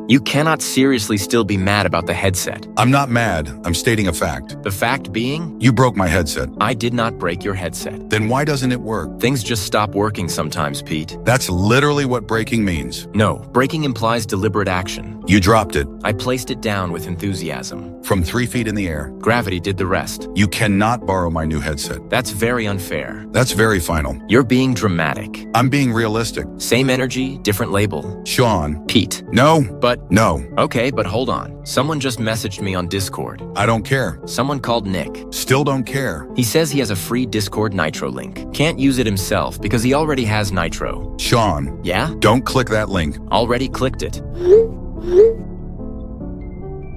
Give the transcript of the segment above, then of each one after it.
You cannot seriously still be mad about the headset. I'm not mad. I'm stating a fact. The fact being, You broke my headset. I did not break your headset. Then why doesn't it work? Things just stop working sometimes, Pete. That's literally what breaking means. No, breaking implies deliberate action. You dropped it I placed it down with enthusiasm. from 3 feet in the air. Gravity did the rest. You cannot borrow my new headset. That's very unfair. That's very final. You're being dramatic. I'm being realistic. Same energy, different label. Sean. Pete. No. But, No. okay, but hold on. Someone just messaged me on Discord. I don't care. Someone called Nick. Still don't care. He says he has a free Discord Nitro link. Can't use it himself because he already has Nitro. Sean. Yeah? Don't click that link. Already clicked it.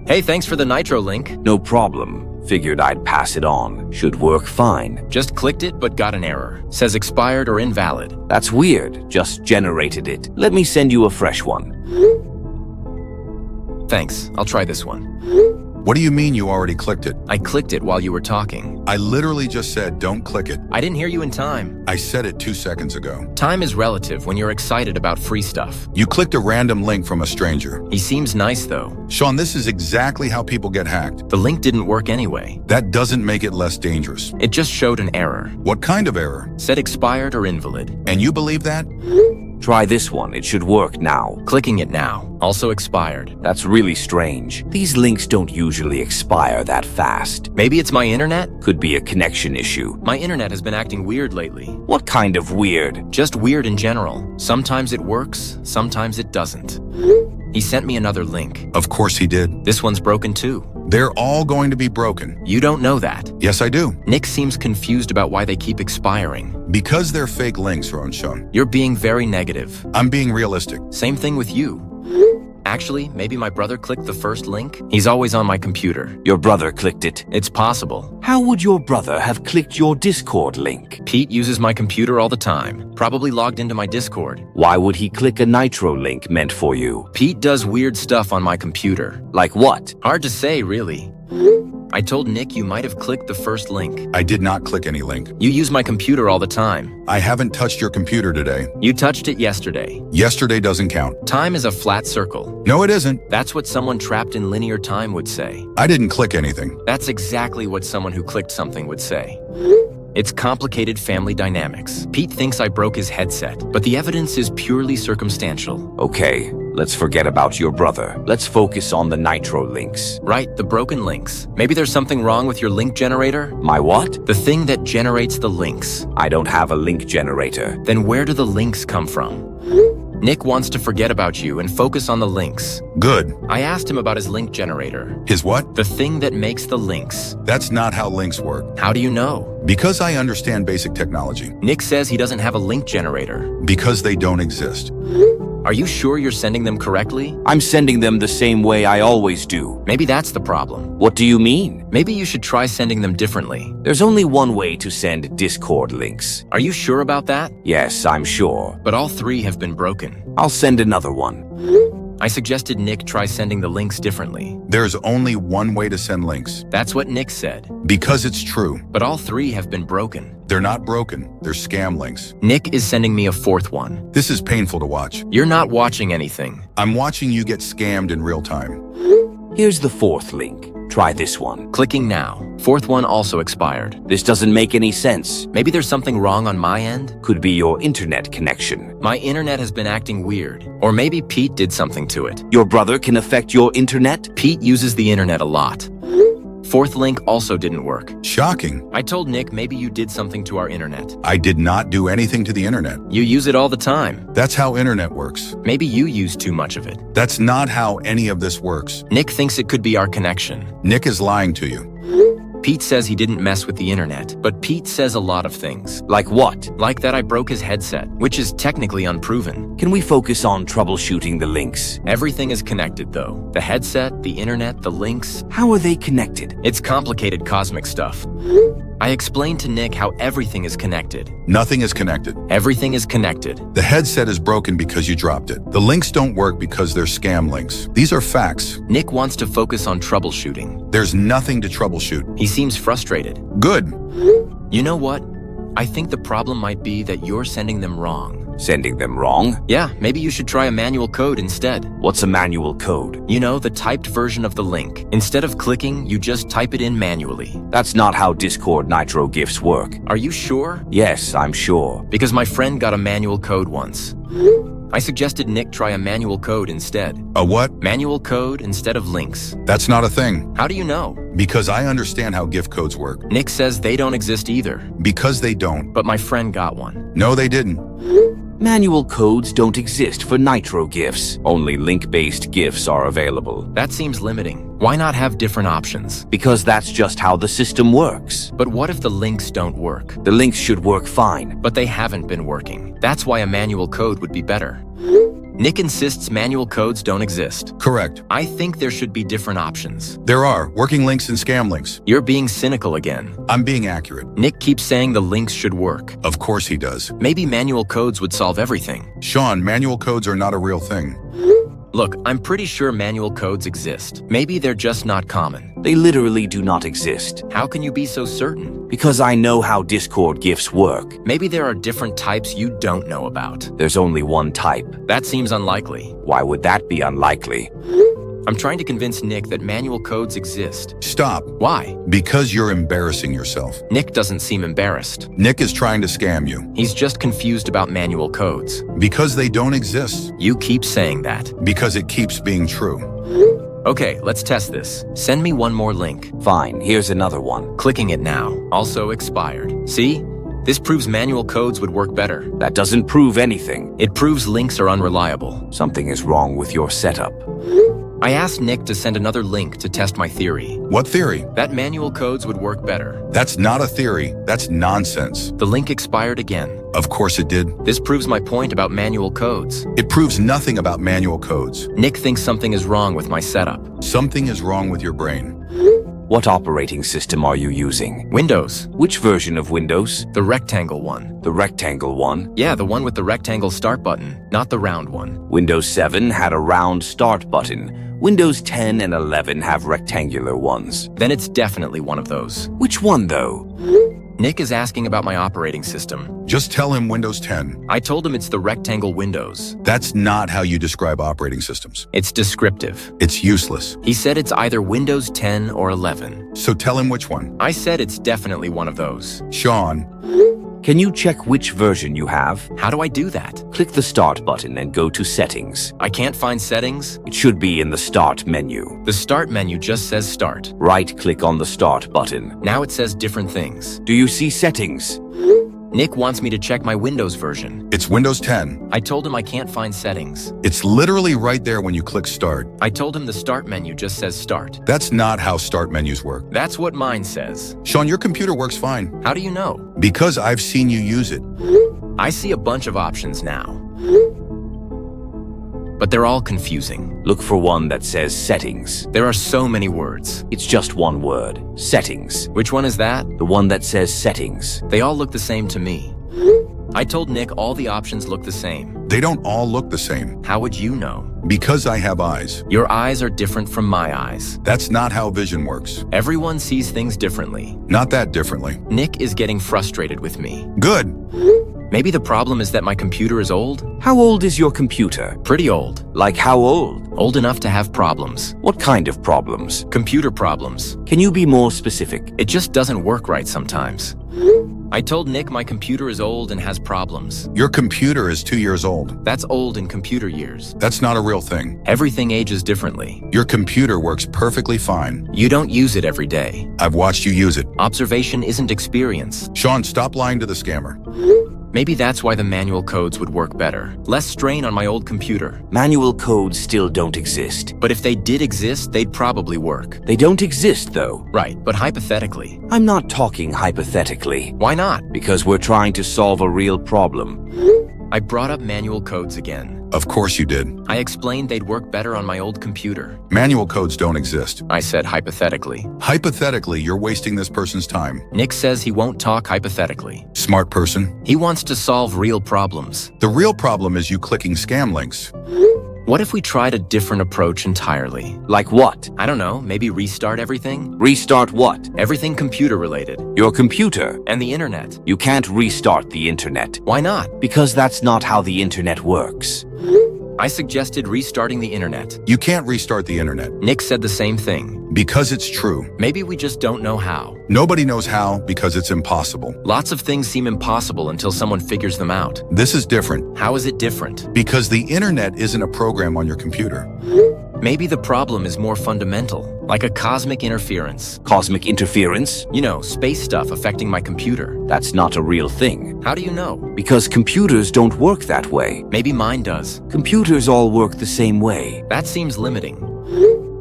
Hey, thanks for the Nitro link. No problem. Figured I'd pass it on. Should work fine. Just clicked it but got an error. Says expired or invalid. That's weird. Just generated it. Let me send you a fresh one. Thanks, I'll try this one. What do you mean you already clicked it? I clicked it while you were talking. I literally just said don't click it. I didn't hear you in time. I said it 2 seconds ago. Time is relative when you're excited about free stuff. You clicked a random link from a stranger. He seems nice though. Sean, this is exactly how people get hacked. The link didn't work anyway. That doesn't make it less dangerous. It just showed an error. What kind of error? Said expired or invalid. And you believe that? Try this one. It should work now. Clicking it now. Also expired. That's really strange. These links don't usually expire that fast. Maybe it's my internet? Could be a connection issue. My internet has been acting weird lately. What kind of weird? Just weird in general. Sometimes it works, sometimes it doesn't. He sent me another link. Of course he did. This one's broken too. They're all going to be broken. You don't know that. Yes, I do. Nick seems confused about why they keep expiring. Because they're fake links, Sean. You're being very negative. I'm being realistic. Same thing with you. Actually, maybe my brother clicked the first link. He's always on my computer. Your brother clicked it. It's possible. How would your brother have clicked your Discord link? Pete uses my computer all the time. Probably logged into my Discord. Why would he click a Nitro link meant for you? Pete does weird stuff on my computer. Like what? Hard to say, really. I told Nick you might have clicked the first link. I did not click any link. You use my computer all the time. I haven't touched your computer today. You touched it yesterday. Yesterday doesn't count. Time is a flat circle. No, it isn't. That's what someone trapped in linear time would say. I didn't click anything. That's exactly what someone who clicked something would say. It's complicated family dynamics. Pete thinks I broke his headset, but the evidence is purely circumstantial. Okay, let's forget about your brother. Let's focus on the Nitro links. Right, the broken links. Maybe there's something wrong with your link generator? My what? The thing that generates the links. I don't have a link generator. Then where do the links come from? Nick wants to forget about you and focus on the links. Good. I asked him about his link generator. His what? The thing that makes the links. That's not how links work. How do you know? Because I understand basic technology. Nick says he doesn't have a link generator. Because they don't exist. Are you sure you're sending them correctly? I'm sending them the same way I always do. Maybe that's the problem. What do you mean? Maybe you should try sending them differently. There's only one way to send Discord links. Are you sure about that? Yes, I'm sure. But all 3 have been broken. I'll send another one. I suggested Nick try sending the links differently. There's only one way to send links. That's what Nick said. Because it's true. But all 3 have been broken. They're not broken. They're scam links. Nick is sending me a 4th one. This is painful to watch. You're not watching anything. I'm watching you get scammed in real time. Here's the 4th link. Try this one. Clicking now. 4th one also expired. This doesn't make any sense. Maybe there's something wrong on my end? Could be your internet connection. My internet has been acting weird. Or maybe Pete did something to it. Your brother can affect your internet? Pete uses the internet a lot. 4th link also didn't work. Shocking. I told Nick maybe you did something to our internet. I did not do anything to the internet. You use it all the time. That's how internet works. Maybe you use too much of it. That's not how any of this works. Nick thinks it could be our connection. Nick is lying to you. Pete says he didn't mess with the internet, but Pete says a lot of things. Like what? Like that I broke his headset, which is technically unproven. Can we focus on troubleshooting the links? Everything is connected though. The headset, the internet, the links. How are they connected? It's complicated cosmic stuff. I explained to Nick how everything is connected. Nothing is connected. Everything is connected. The headset is broken because you dropped it. The links don't work because they're scam links. These are facts. Nick wants to focus on troubleshooting. There's nothing to troubleshoot. He seems frustrated. Good. You know what? I think the problem might be that you're sending them wrong. Sending them wrong? Yeah, maybe you should try a manual code instead. What's a manual code? You know, the typed version of the link. Instead of clicking, you just type it in manually. That's not how Discord Nitro gifts work. Are you sure? Yes, I'm sure. Because my friend got a manual code once. I suggested Nick try a manual code instead. A what? Manual code instead of links. That's not a thing. How do you know? Because I understand how gift codes work. Nick says they don't exist either. Because they don't. But my friend got one. No, they didn't. Manual codes don't exist for Nitro gifts. Only link-based gifts are available. That seems limiting. Why not have different options? Because that's just how the system works. But what if the links don't work? The links should work fine. But they haven't been working. That's why a manual code would be better. Nick insists manual codes don't exist. Correct. I think there should be different options. There are working links and scam links. You're being cynical again. I'm being accurate. Nick keeps saying the links should work. Of course he does. Maybe manual codes would solve everything. Sean, manual codes are not a real thing. Look, I'm pretty sure manual codes exist. Maybe they're just not common. They literally do not exist. How can you be so certain? Because I know how Discord gifts work. Maybe there are different types you don't know about. There's only one type. That seems unlikely. Why would that be unlikely? I'm trying to convince Nick that manual codes exist. Stop. Why? Because you're embarrassing yourself. Nick doesn't seem embarrassed. Nick is trying to scam you. He's just confused about manual codes. Because they don't exist. You keep saying that. Because it keeps being true. Okay, let's test this. Send me one more link. Fine, here's another one. Clicking it now. Also expired. See? This proves manual codes would work better. That doesn't prove anything. It proves links are unreliable. Something is wrong with your setup. I asked Nick to send another link to test my theory. What theory? That manual codes would work better. That's not a theory. That's nonsense. The link expired again. Of course it did. This proves my point about manual codes. It proves nothing about manual codes. Nick thinks something is wrong with my setup. Something is wrong with your brain. What operating system are you using? Windows. Which version of Windows? The rectangle one. The rectangle one? Yeah, the one with the rectangle start button, not the round one. Windows 7 had a round start button. Windows 10 and 11 have rectangular ones. Then it's definitely one of those. Which one, though? Nick is asking about my operating system. Just tell him Windows 10. I told him it's the rectangle Windows. That's not how you describe operating systems. It's descriptive. It's useless. He said it's either Windows 10 or 11. So tell him which one. I said it's definitely one of those. Sean. Can you check which version you have? How do I do that? Click the Start button and go to Settings. I can't find settings. It should be in the Start menu. The Start menu just says Start. Right-click on the Start button. Now it says different things. Do you see Settings? Nick wants me to check my Windows version. It's Windows 10. I told him I can't find settings. It's literally right there when you click Start. I told him the Start menu just says Start. That's not how Start menus work. That's what mine says. Sean, your computer works fine. How do you know? Because I've seen you use it. I see a bunch of options now. But they're all confusing. Look for one that says Settings. There are so many words. It's just one word. Settings. Which one is that? The one that says Settings. They all look the same to me. I told Nick all the options look the same. They don't all look the same. How would you know? Because I have eyes. Your eyes are different from my eyes. That's not how vision works. Everyone sees things differently. Not that differently. Nick is getting frustrated with me. Good. Maybe the problem is that my computer is old? How old is your computer? Pretty old. Like how old? Old enough to have problems. What kind of problems? Computer problems. Can you be more specific? It just doesn't work right sometimes. I told Nick my computer is old and has problems. Your computer is 2 years old. That's old in computer years. That's not a real thing. Everything ages differently. Your computer works perfectly fine. You don't use it every day. I've watched you use it. Observation isn't experience. Sean, stop lying to the scammer. Maybe that's why the manual codes would work better. Less strain on my old computer. Manual codes still don't exist. But if they did exist, they'd probably work. They don't exist, though. Right, but hypothetically. I'm not talking hypothetically. Why not? Because we're trying to solve a real problem. I brought up manual codes again. Of course you did. I explained they'd work better on my old computer. Manual codes don't exist. I said hypothetically. Hypothetically, you're wasting this person's time. Nick says he won't talk hypothetically. Smart person. He wants to solve real problems. The real problem is you clicking scam links. What if we tried a different approach entirely? Like what? I don't know, maybe restart everything? Restart what? Everything computer related. Your computer. And the internet. You can't restart the internet. Why not? Because that's not how the internet works. I suggested restarting the internet. You can't restart the internet. Nick said the same thing. Because it's true. Maybe we just don't know how. Nobody knows how because it's impossible. Lots of things seem impossible until someone figures them out. This is different. How is it different? Because the internet isn't a program on your computer. Maybe the problem is more fundamental, like a cosmic interference. Cosmic interference? You know, space stuff affecting my computer. That's not a real thing. How do you know? Because computers don't work that way. Maybe mine does. Computers all work the same way. That seems limiting.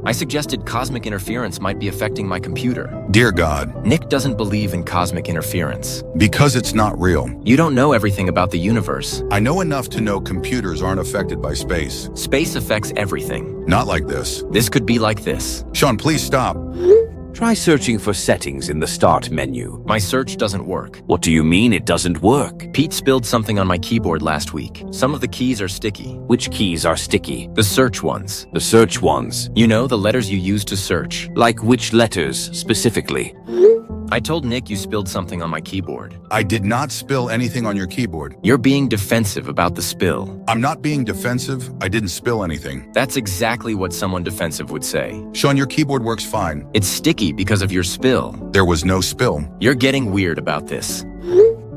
I suggested cosmic interference might be affecting my computer. Dear God. Nick doesn't believe in cosmic interference. Because it's not real. You don't know everything about the universe. I know enough to know computers aren't affected by space. Space affects everything. Not like this. This could be like this. Sean, please stop. Try searching for settings in the Start menu. My search doesn't work. What do you mean it doesn't work? Pete spilled something on my keyboard last week. Some of the keys are sticky. Which keys are sticky? The search ones. The search ones. You know, the letters you use to search. Like which letters, specifically? I told Nick you spilled something on my keyboard. I did not spill anything on your keyboard. You're being defensive about the spill. I'm not being defensive. I didn't spill anything. That's exactly what someone defensive would say. Sean, your keyboard works fine. It's sticky because of your spill. There was no spill. You're getting weird about this.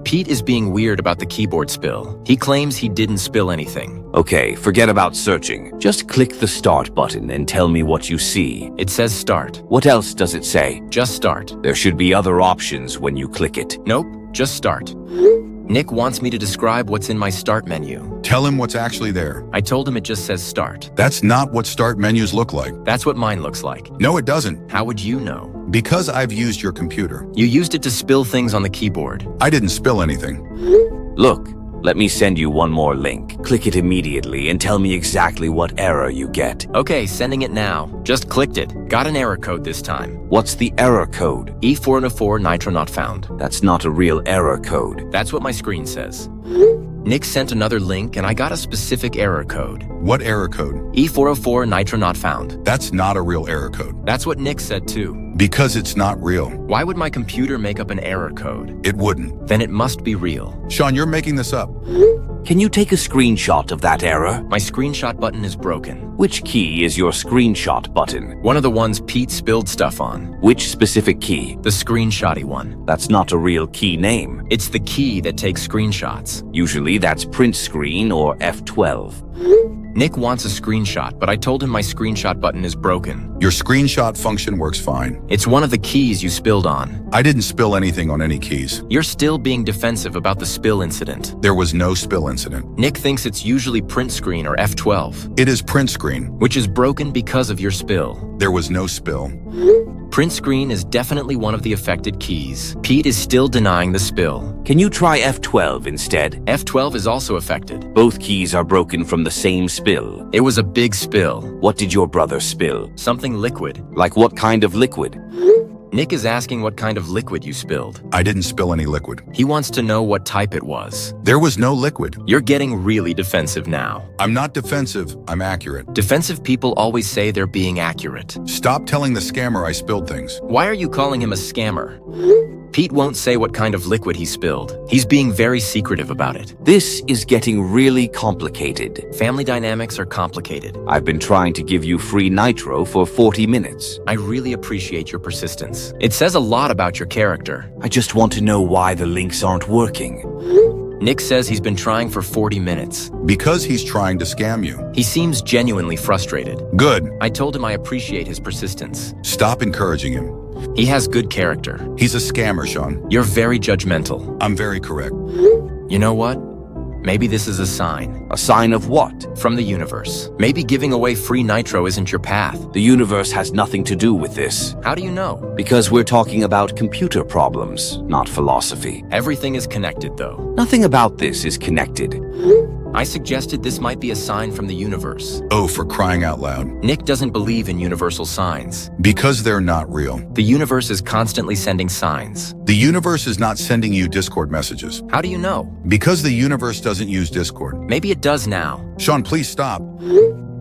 Pete is being weird about the keyboard spill. He claims he didn't spill anything. Okay, forget about searching. Just click the Start button and tell me what you see. It says start. What else does it say? Just start. There should be other options when you click it. Nope, just start. Nick wants me to describe what's in my start menu. Tell him what's actually there. I told him it just says start. That's not what start menus look like. That's what mine looks like. No, it doesn't. How would you know? Because I've used your computer. You used it to spill things on the keyboard. I didn't spill anything. Look, let me send you one more link. Click it immediately and tell me exactly what error you get. Okay, sending it now. Just clicked it. Got an error code this time. What's the error code? E404 Nitro not found. That's not a real error code. That's what my screen says. Nick sent another link and I got a specific error code. What error code? E404 Nitro not found. That's not a real error code. That's what Nick said too. Because it's not real. Why would my computer make up an error code? It wouldn't. Then it must be real. Sean, you're making this up. Can you take a screenshot of that error? My screenshot button is broken. Which key is your screenshot button? One of the ones Pete spilled stuff on. Which specific key? The screenshotty one. That's not a real key name. It's the key that takes screenshots. Usually that's print screen or F12. Nick wants a screenshot, but I told him my screenshot button is broken. Your screenshot function works fine. It's one of the keys you spilled on. I didn't spill anything on any keys. You're still being defensive about the spill incident. There was no spill incident. Nick thinks it's usually print screen or F12. It is print screen. Which is broken because of your spill. There was no spill. Print screen is definitely one of the affected keys. Pete is still denying the spill. Can you try F12 instead? F12 is also affected. Both keys are broken from the same spill. It was a big spill. What did your brother spill? Something liquid. Like what kind of liquid? Nick is asking what kind of liquid you spilled. I didn't spill any liquid. He wants to know what type it was. There was no liquid. You're getting really defensive now. I'm not defensive. I'm accurate. Defensive people always say they're being accurate. Stop telling the scammer I spilled things. Why are you calling him a scammer? Pete won't say what kind of liquid he spilled. He's being very secretive about it. This is getting really complicated. Family dynamics are complicated. I've been trying to give you free Nitro for 40 minutes. I really appreciate your persistence. It says a lot about your character. I just want to know why the links aren't working. Nick says he's been trying for 40 minutes. Because he's trying to scam you. He seems genuinely frustrated. Good. I told him I appreciate his persistence. Stop encouraging him. He has good character. He's a scammer, Sean. You're very judgmental. I'm very correct. You know what? Maybe this is a sign. A sign of what? From the universe. Maybe giving away free Nitro isn't your path. The universe has nothing to do with this. How do you know? Because we're talking about computer problems, not philosophy. Everything is connected, though. Nothing about this is connected. I suggested this might be a sign from the universe. Oh, for crying out loud. Nick doesn't believe in universal signs. Because they're not real. The universe is constantly sending signs. The universe is not sending you Discord messages. How do you know? Because the universe doesn't use Discord. Maybe it does now. Sean, please stop.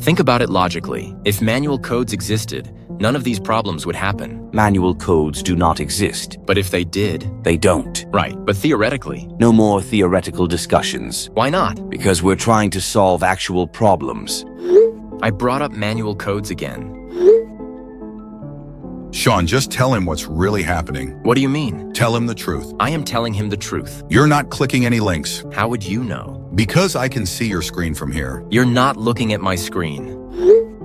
Think about it logically. If manual codes existed, none of these problems would happen. Manual codes do not exist. But if they did... They don't. Right, but theoretically... No more theoretical discussions. Why not? Because we're trying to solve actual problems. I brought up manual codes again. Sean, just tell him what's really happening. What do you mean? Tell him the truth. I am telling him the truth. You're not clicking any links. How would you know? Because I can see your screen from here. You're not looking at my screen.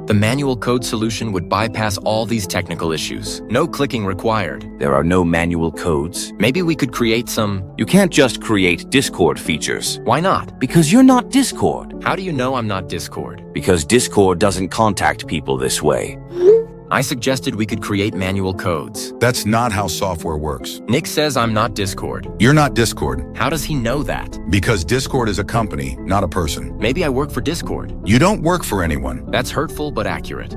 The manual code solution would bypass all these technical issues. No clicking required. There are no manual codes. Maybe we could create some... You can't just create Discord features. Why not? Because you're not Discord. How do you know I'm not Discord? Because Discord doesn't contact people this way. I suggested we could create manual codes. That's not how software works. Nick says I'm not Discord. You're not Discord. How does he know that? Because Discord is a company, not a person. Maybe I work for Discord. You don't work for anyone. That's hurtful but accurate.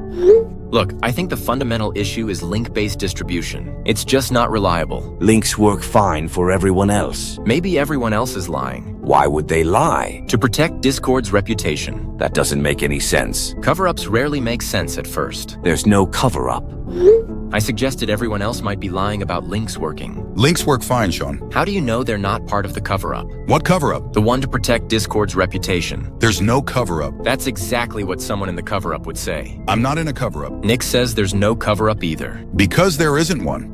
Look, I think the fundamental issue is link-based distribution. It's just not reliable. Links work fine for everyone else. Maybe everyone else is lying. Why would they lie? To protect Discord's reputation. That doesn't make any sense. Cover-ups rarely make sense at first. There's no cover-up. I suggested everyone else might be lying about links working. Links work fine, Sean. How do you know they're not part of the cover-up? What cover-up? The one to protect Discord's reputation. There's no cover-up. That's exactly what someone in the cover-up would say. I'm not in a cover-up. Nick says there's no cover-up either. Because there isn't one.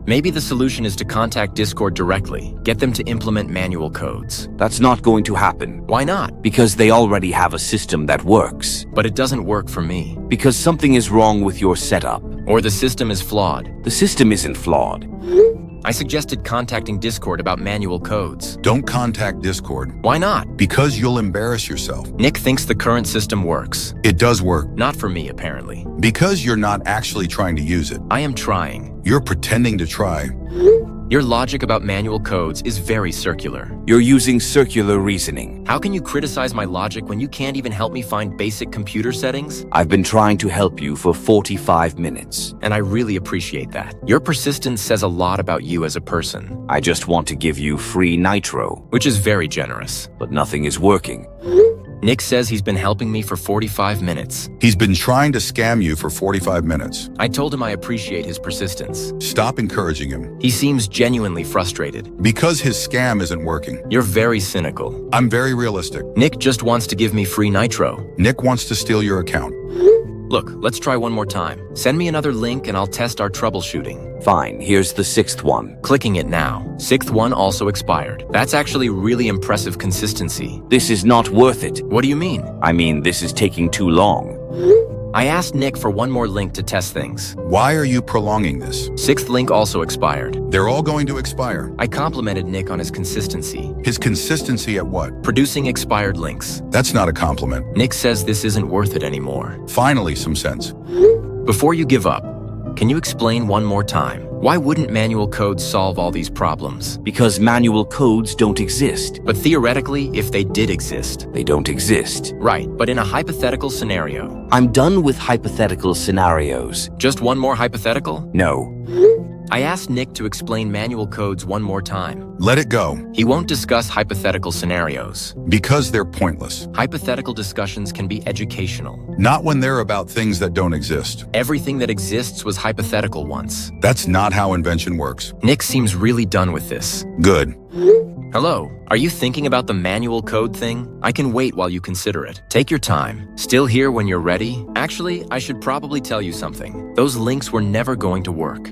Maybe the solution is to contact Discord directly, get them to implement manual codes. That's not going to happen. Why not? Because they already have a system that works. But it doesn't work for me. Because something is wrong with your setup. Or the system is flawed. The system isn't flawed. I suggested contacting Discord about manual codes. Don't contact Discord. Why not? Because you'll embarrass yourself. Nick thinks the current system works. It does work. Not for me, apparently. Because you're not actually trying to use it. I am trying. You're pretending to try. Your logic about manual codes is very circular. You're using circular reasoning. How can you criticize my logic when you can't even help me find basic computer settings? I've been trying to help you for 45 minutes. And I really appreciate that. Your persistence says a lot about you as a person. I just want to give you free Nitro. Which is very generous. But nothing is working. Nick says he's been helping me for 45 minutes. He's been trying to scam you for 45 minutes. I told him I appreciate his persistence. Stop encouraging him. He seems genuinely frustrated. Because his scam isn't working. You're very cynical. I'm very realistic. Nick just wants to give me free Nitro. Nick wants to steal your account. Look, let's try one more time. Send me another link and I'll test our troubleshooting. Fine, here's the 6th one. Clicking it now. 6th one also expired. That's actually really impressive consistency. This is not worth it. What do you mean? I mean, this is taking too long. I asked Nick for one more link to test things. Why are you prolonging this? 6th link also expired. They're all going to expire. I complimented Nick on his consistency. His consistency at what? Producing expired links. That's not a compliment. Nick says this isn't worth it anymore. Finally, some sense. Before you give up, can you explain one more time? Why wouldn't manual codes solve all these problems? Because manual codes don't exist. But theoretically, if they did exist. They don't exist. Right, but in a hypothetical scenario. I'm done with hypothetical scenarios. Just one more hypothetical? No. I asked Nick to explain manual codes one more time. Let it go. He won't discuss hypothetical scenarios. Because they're pointless. Hypothetical discussions can be educational. Not when they're about things that don't exist. Everything that exists was hypothetical once. That's not how invention works. Nick seems really done with this. Good. Hello, are you thinking about the manual code thing? I can wait while you consider it. Take your time. Still here when you're ready? Actually, I should probably tell you something. Those links were never going to work.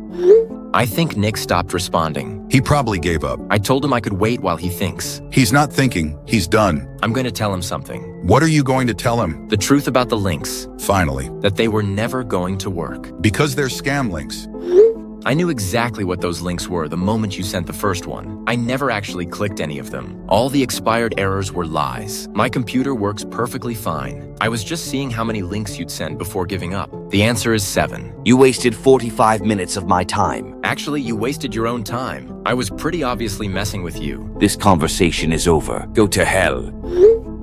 I think Nick stopped responding. He probably gave up. I told him I could wait while he thinks. He's not thinking. He's done. I'm going to tell him something. What are you going to tell him? The truth about the links. Finally. That they were never going to work. Because they're scam links. I knew exactly what those links were the moment you sent the first one. I never actually clicked any of them. All the expired errors were lies. My computer works perfectly fine. I was just seeing how many links you'd send before giving up. The answer is 7. You wasted 45 minutes of my time. Actually, you wasted your own time. I was pretty obviously messing with you. This conversation is over. Go to hell.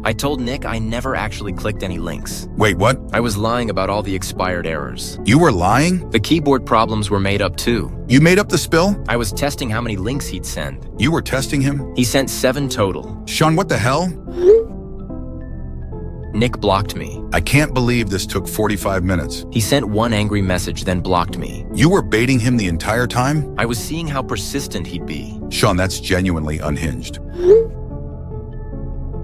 I told Nick I never actually clicked any links. Wait, what? I was lying about all the expired errors. You were lying? The keyboard problems were made up too. You made up the spill? I was testing how many links he'd send. You were testing him? He sent 7 total. Sean, what the hell? Nick blocked me. I can't believe this took 45 minutes. He sent one angry message, then blocked me. You were baiting him the entire time? I was seeing how persistent he'd be. Sean, that's genuinely unhinged.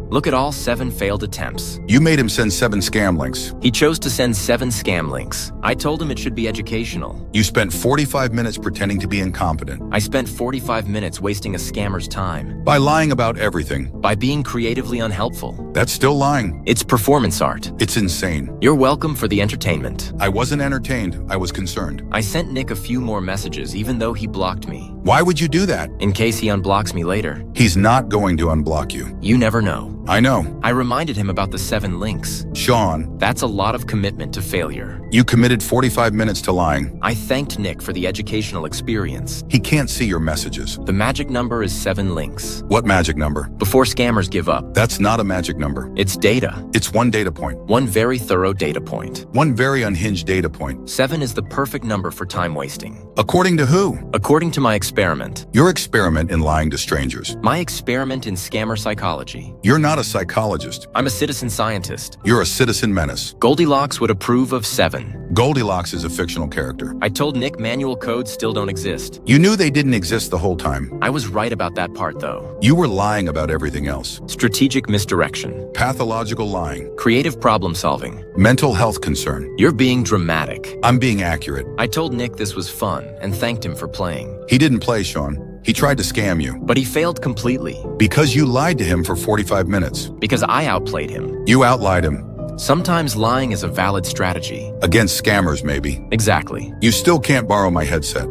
Look at all 7 failed attempts. You made him send 7 scam links. He chose to send 7 scam links. I told him it should be educational. You spent 45 minutes pretending to be incompetent. I spent 45 minutes wasting a scammer's time. By lying about everything. By being creatively unhelpful. That's still lying. It's performance art. It's insane. You're welcome for the entertainment. I wasn't entertained. I was concerned. I sent Nick a few more messages even though he blocked me. Why would you do that? In case he unblocks me later. He's not going to unblock you. You never know. I know. I reminded him about the 7 links. Sean, That's a lot of commitment to failure. you committed 45 minutes to lying. I thanked Nick for the educational experience. He can't see your messages. The magic number is 7 links. What magic number? Before scammers give up. That's not a magic number. It's data. It's one data point. One very thorough data point. One very unhinged data point. 7 is the perfect number for time wasting. According to who? According to my experiment. Your experiment in lying to strangers. My experiment in scammer psychology. You're not a psychologist. I'm a citizen scientist. You're a citizen menace. Goldilocks would approve of 7. Goldilocks is a fictional character. I told Nick manual codes still don't exist. You knew they didn't exist the whole time. I was right about that part though. You were lying about everything else. Strategic misdirection. Pathological lying. Creative problem solving. Mental health concern. You're being dramatic. I'm being accurate. I told Nick this was fun and thanked him for playing. He didn't play, Sean. He tried to scam you. But he failed completely. Because you lied to him for 45 minutes. Because I outplayed him. You outlied him. Sometimes lying is a valid strategy. Against scammers, maybe. Exactly. You still can't borrow my headset.